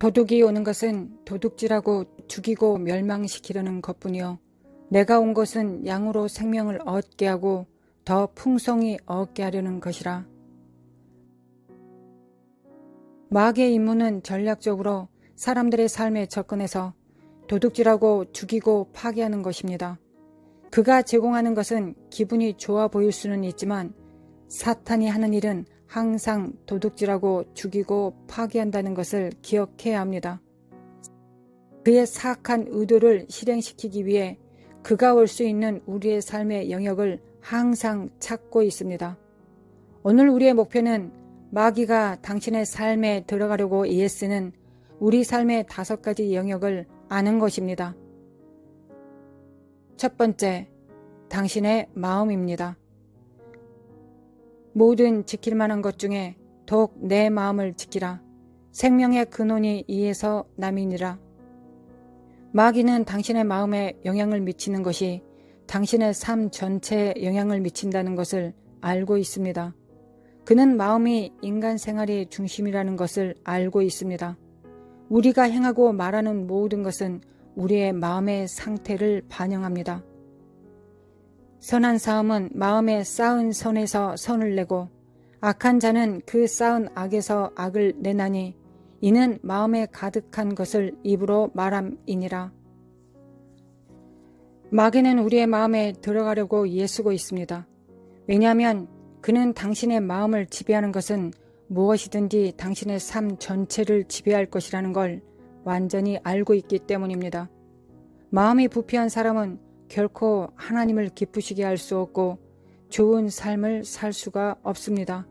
도둑이 오는 것은 도둑질하고 죽이고 멸망시키려는 것뿐이요 내가 온 것은 양으로 생명을 얻게 하고 더 풍성히 얻게 하려는 것이라. 마귀의 임무는 전략적으로 사람들의 삶에 접근해서 도둑질하고 죽이고 파괴하는 것입니다. 그가 제공하는 것은 기분이 좋아 보일 수는 있지만 사탄이 하는 일은 항상 도둑질하고 죽이고 파괴한다는 것을 기억해야 합니다. 그의 사악한 의도를 실행시키기 위해 그가 올 수 있는 우리의 삶의 영역을 항상 찾고 있습니다. 오늘 우리의 목표는 마귀가 당신의 삶에 들어가려고 애쓰는 우리 삶의 5가지 영역을 아는 것입니다. 첫 번째, 당신의 마음입니다. 모든 지킬 만한 것 중에 더욱 내 마음을 지키라. 생명의 근원이 이에서 남이니라. 마귀는 당신의 마음에 영향을 미치는 것이 당신의 삶 전체에 영향을 미친다는 것을 알고 있습니다. 그는 마음이 인간 생활의 중심이라는 것을 알고 있습니다. 우리가 행하고 말하는 모든 것은 우리의 마음의 상태를 반영합니다. 선한 사람은 마음에 쌓은 선에서 선을 내고 악한 자는 그 쌓은 악에서 악을 내나니 이는 마음에 가득한 것을 입으로 말함이니라. 마귀는 우리의 마음에 들어가려고 애쓰고 있습니다. 왜냐하면 그는 당신의 마음을 지배하는 것은 무엇이든지 당신의 삶 전체를 지배할 것이라는 걸 완전히 알고 있기 때문입니다. 마음이 부패한 사람은 결코 하나님을 기쁘시게 할 수 없고 좋은 삶을 살 수가 없습니다.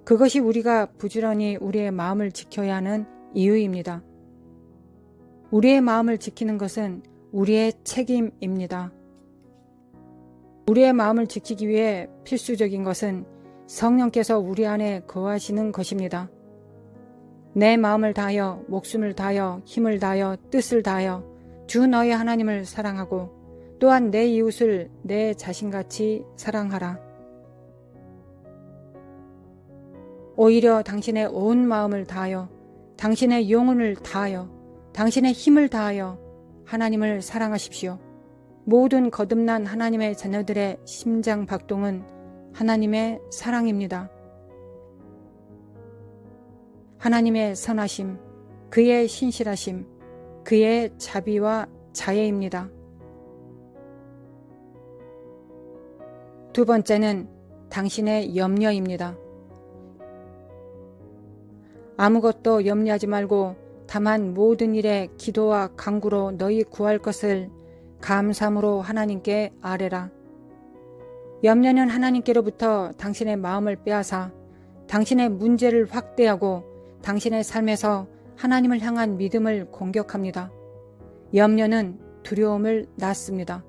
그것이 우리가 부지런히 우리의 마음을 지켜야 하는 이유입니다. 우리의 마음을 지키는 것은 우리의 책임입니다. 우리의 마음을 지키기 위해 필수적인 것은 성령께서 우리 안에 거하시는 것입니다. 내 마음을 다하여 목숨을 다하여 힘을 다하여 뜻을 다하여 주 너의 하나님을 사랑하고 또한 내 이웃을 내 자신같이 사랑하라. 오히려 당신의 온 마음을 다하여 당신의 영혼을 다하여 당신의 힘을 다하여 하나님을 사랑하십시오. 모든 거듭난 하나님의 자녀들의 심장 박동은 하나님의 사랑입니다. 하나님의 선하심, 그의 신실하심, 그의 자비와 자애입니다. 두 번째는 당신의 염려입니다. 아무것도 염려하지 말고 다만 모든 일에 기도와 간구로 너희 구할 것을 감사함으로 하나님께 아뢰라. 염려는 하나님께로부터 당신의 마음을 빼앗아 당신의 문제를 확대하고 당신의 삶에서 하나님을 향한 믿음을 공격합니다. 염려는 두려움을 낳습니다.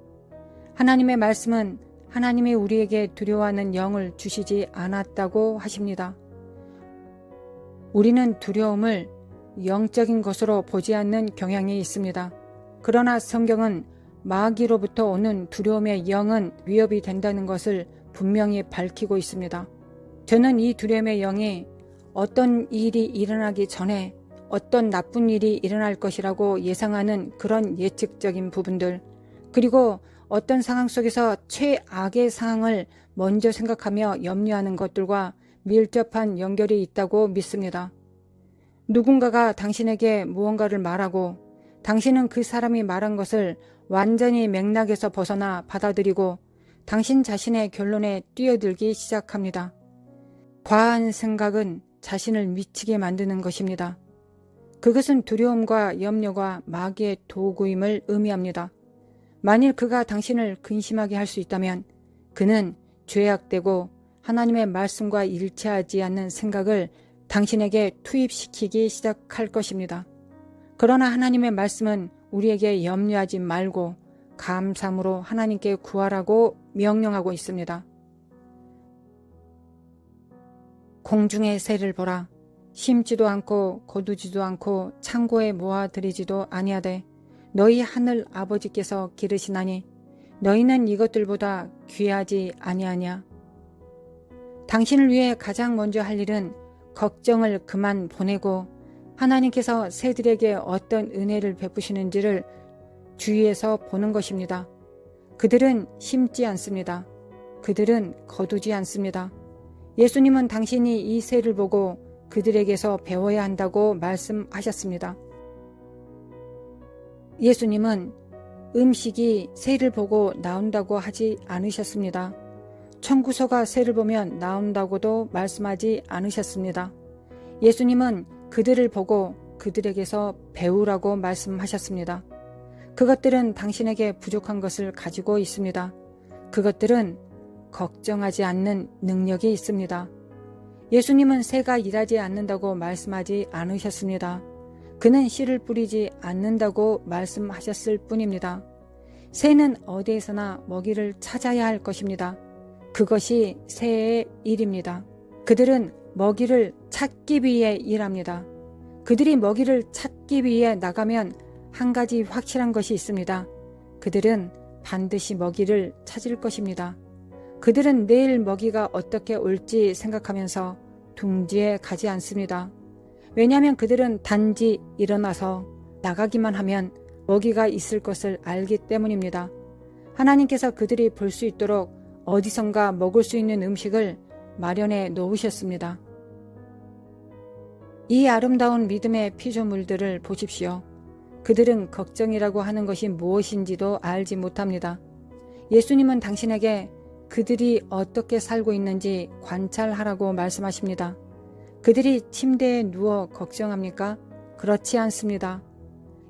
하나님의 말씀은 하나님이 우리에게 두려워하는 영을 주시지 않았다고 하십니다. 우리는 두려움을 영적인 것으로 보지 않는 경향이 있습니다. 그러나 성경은 마귀로부터 오는 두려움의 영은 위협이 된다는 것을 분명히 밝히고 있습니다. 저는 이 두려움의 영이 어떤 일이 일어나기 전에 어떤 나쁜 일이 일어날 것이라고 예상하는 그런 예측적인 부분들, 그리고 어떤 상황 속에서 최악의 상황을 먼저 생각하며 염려하는 것들과 밀접한 연결이 있다고 믿습니다. 누군가가 당신에게 무언가를 말하고 당신은 그 사람이 말한 것을 완전히 맥락에서 벗어나 받아들이고 당신 자신의 결론에 뛰어들기 시작합니다. 과한 생각은 자신을 미치게 만드는 것입니다. 그것은 두려움과 염려가 마귀의 도구임을 의미합니다. 만일 그가 당신을 근심하게 할 수 있다면 그는 죄악되고 하나님의 말씀과 일치하지 않는 생각을 당신에게 투입시키기 시작할 것입니다. 그러나 하나님의 말씀은 우리에게 염려하지 말고 감사함으로 하나님께 구하라고 명령하고 있습니다. 공중의 새를 보라. 심지도 않고 거두지도 않고 창고에 모아들이지도 아니하되 너희 하늘 아버지께서 기르시나니 너희는 이것들보다 귀하지 아니하냐. 당신을 위해 가장 먼저 할 일은 걱정을 그만 보내고 하나님께서 새들에게 어떤 은혜를 베푸시는지를 주위에서 보는 것입니다. 그들은 심지 않습니다. 그들은 거두지 않습니다. 예수님은 당신이 이 새를 보고 그들에게서 배워야 한다고 말씀하셨습니다. 예수님은 음식이 새를 보고 나온다고 하지 않으셨습니다. 청구서가 새를 보면 나온다고도 말씀하지 않으셨습니다. 예수님은 그들을 보고 그들에게서 배우라고 말씀하셨습니다. 그것들은 당신에게 부족한 것을 가지고 있습니다. 그것들은 걱정하지 않는 능력이 있습니다. 예수님은 새가 일하지 않는다고 말씀하지 않으셨습니다. 그는 씨를 뿌리지 않는다고 말씀하셨을 뿐입니다. 새는 어디에서나 먹이를 찾아야 할 것입니다. 그것이 새의 일입니다. 그들은 먹이를 찾기 위해 일합니다. 그들이 먹이를 찾기 위해 나가면 한 가지 확실한 것이 있습니다. 그들은 반드시 먹이를 찾을 것입니다. 그들은 내일 먹이가 어떻게 올지 생각하면서 둥지에 가지 않습니다. 왜냐하면 그들은 단지 일어나서 나가기만 하면 먹이가 있을 것을 알기 때문입니다. 하나님께서 그들이 볼 수 있도록 어디선가 먹을 수 있는 음식을 마련해 놓으셨습니다. 이 아름다운 믿음의 피조물들을 보십시오. 그들은 걱정이라고 하는 것이 무엇인지도 알지 못합니다. 예수님은 당신에게 그들이 어떻게 살고 있는지 관찰하라고 말씀하십니다. 그들이 침대에 누워 걱정합니까? 그렇지 않습니다.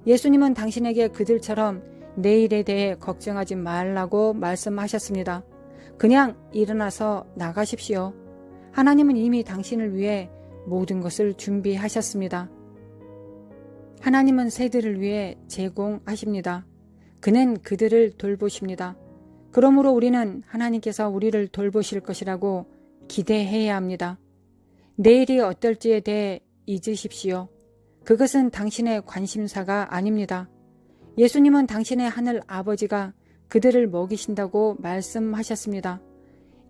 예수님은 당신에게 그들처럼 내일에 대해 걱정하지 말라고 말씀하셨습니다. 그냥 일어나서 나가십시오. 하나님은 이미 당신을 위해 모든 것을 준비하셨습니다. 하나님은 새들을 위해 제공하십니다. 그는 그들을 돌보십니다. 그러므로 우리는 하나님께서 우리를 돌보실 것이라고 기대해야 합니다. 내일이 어떨지에 대해 잊으십시오. 그것은 당신의 관심사가 아닙니다. 예수님은 당신의 하늘 아버지가 그들을 먹이신다고 말씀하셨습니다.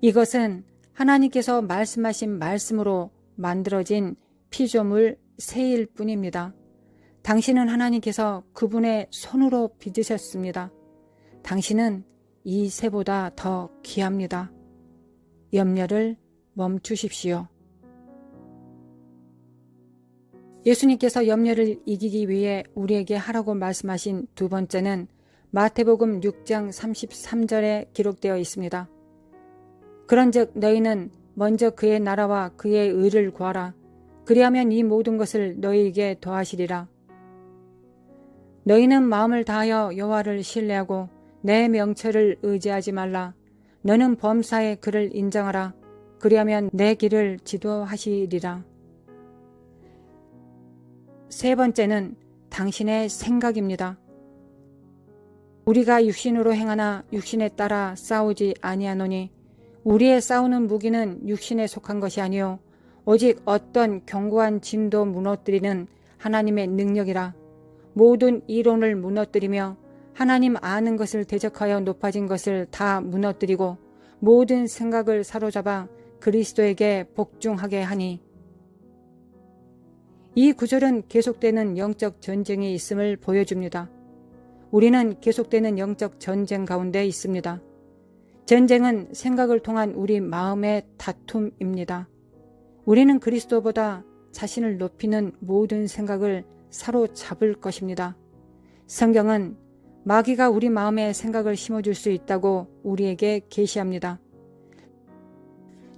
이것은 하나님께서 말씀하신 말씀으로 만들어진 피조물 새일 뿐입니다. 당신은 하나님께서 그분의 손으로 빚으셨습니다. 당신은 이 새보다 더 귀합니다. 염려를 멈추십시오. 예수님께서 염려를 이기기 위해 우리에게 하라고 말씀하신 두 번째는 마태복음 6장 33절에 기록되어 있습니다. 그런즉 너희는 먼저 그의 나라와 그의 의를 구하라. 그리하면 이 모든 것을 너희에게 더하시리라. 너희는 마음을 다하여 여호와를 신뢰하고 내 명철을 의지하지 말라. 너는 범사에 그를 인정하라. 그리하면 내 길을 지도하시리라. 세 번째는 당신의 생각입니다. 우리가 육신으로 행하나 육신에 따라 싸우지 아니하노니 우리의 싸우는 무기는 육신에 속한 것이 아니요 오직 어떤 견고한 진도 무너뜨리는 하나님의 능력이라. 모든 이론을 무너뜨리며 하나님 아는 것을 대적하여 높아진 것을 다 무너뜨리고 모든 생각을 사로잡아 그리스도에게 복종하게 하니. 이 구절은 계속되는 영적 전쟁이 있음을 보여줍니다. 우리는 계속되는 영적 전쟁 가운데 있습니다. 전쟁은 생각을 통한 우리 마음의 다툼입니다. 우리는 그리스도보다 자신을 높이는 모든 생각을 사로잡을 것입니다. 성경은 마귀가 우리 마음에 생각을 심어줄 수 있다고 우리에게 계시합니다.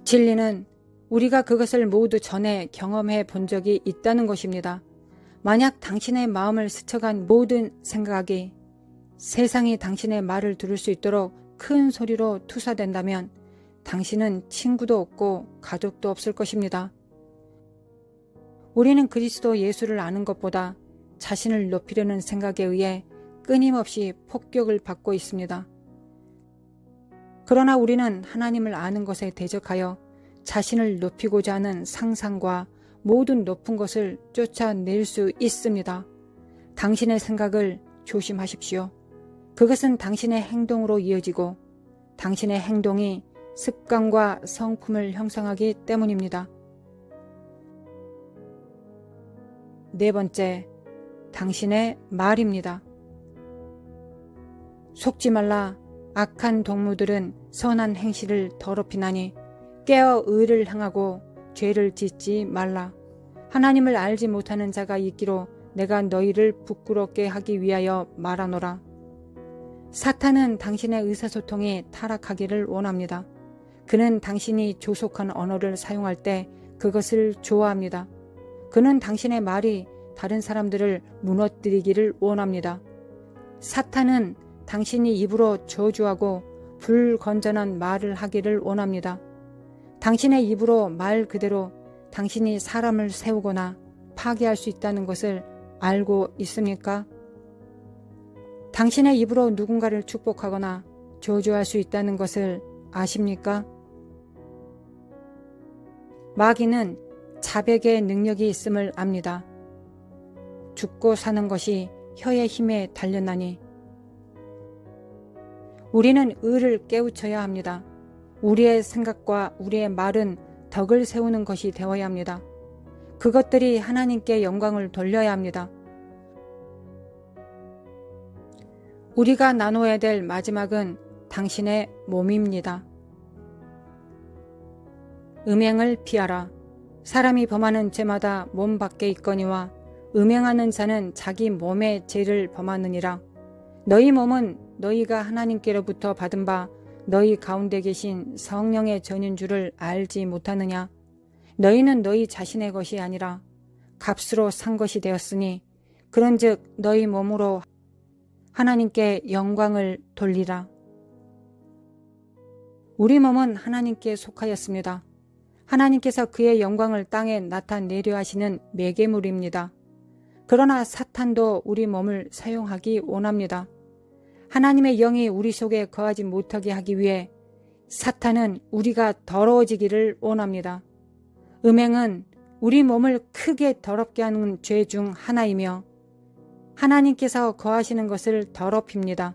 진리는 우리가 그것을 모두 전에 경험해 본 적이 있다는 것입니다. 만약 당신의 마음을 스쳐간 모든 생각이 세상이 당신의 말을 들을 수 있도록 큰 소리로 투사된다면 당신은 친구도 없고 가족도 없을 것입니다. 우리는 그리스도 예수를 아는 것보다 자신을 높이려는 생각에 의해 끊임없이 폭격을 받고 있습니다. 그러나 우리는 하나님을 아는 것에 대적하여 자신을 높이고자 하는 상상과 모든 높은 것을 쫓아낼 수 있습니다. 당신의 생각을 조심하십시오. 그것은 당신의 행동으로 이어지고 당신의 행동이 습관과 성품을 형성하기 때문입니다. 네 번째, 당신의 말입니다. 속지 말라. 악한 동무들은 선한 행실을 더럽히나니 깨어 의를 행하고 죄를 짓지 말라. 하나님을 알지 못하는 자가 있기로 내가 너희를 부끄럽게 하기 위하여 말하노라. 사탄은 당신의 의사소통이 타락하기를 원합니다. 그는 당신이 조속한 언어를 사용할 때 그것을 좋아합니다. 그는 당신의 말이 다른 사람들을 무너뜨리기를 원합니다. 사탄은 당신이 입으로 저주하고 불건전한 말을 하기를 원합니다. 당신의 입으로 말 그대로 당신이 사람을 세우거나 파괴할 수 있다는 것을 알고 있습니까? 당신의 입으로 누군가를 축복하거나 저주할 수 있다는 것을 아십니까? 마귀는 자백의 능력이 있음을 압니다. 죽고 사는 것이 혀의 힘에 달렸나니 우리는 의를 깨우쳐야 합니다. 우리의 생각과 우리의 말은 덕을 세우는 것이 되어야 합니다. 그것들이 하나님께 영광을 돌려야 합니다. 우리가 나눠야 될 마지막은 당신의 몸입니다. 음행을 피하라. 사람이 범하는 죄마다 몸 밖에 있거니와 음행하는 자는 자기 몸의 죄를 범하느니라. 너희 몸은 너희가 하나님께로부터 받은 바 너희 가운데 계신 성령의 전인 줄을 알지 못하느냐. 너희는 너희 자신의 것이 아니라 값으로 산 것이 되었으니 그런즉 너희 몸으로 하나님께 영광을 돌리라. 우리 몸은 하나님께 속하였습니다. 하나님께서 그의 영광을 땅에 나타내려 하시는 매개물입니다. 그러나 사탄도 우리 몸을 사용하기 원합니다. 하나님의 영이 우리 속에 거하지 못하게 하기 위해 사탄은 우리가 더러워지기를 원합니다. 음행은 우리 몸을 크게 더럽게 하는 죄 중 하나이며 하나님께서 거하시는 것을 더럽힙니다.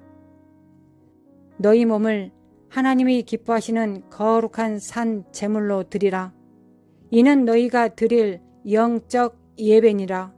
너희 몸을 하나님이 기뻐하시는 거룩한 산 제물로 드리라. 이는 너희가 드릴 영적 예배니라.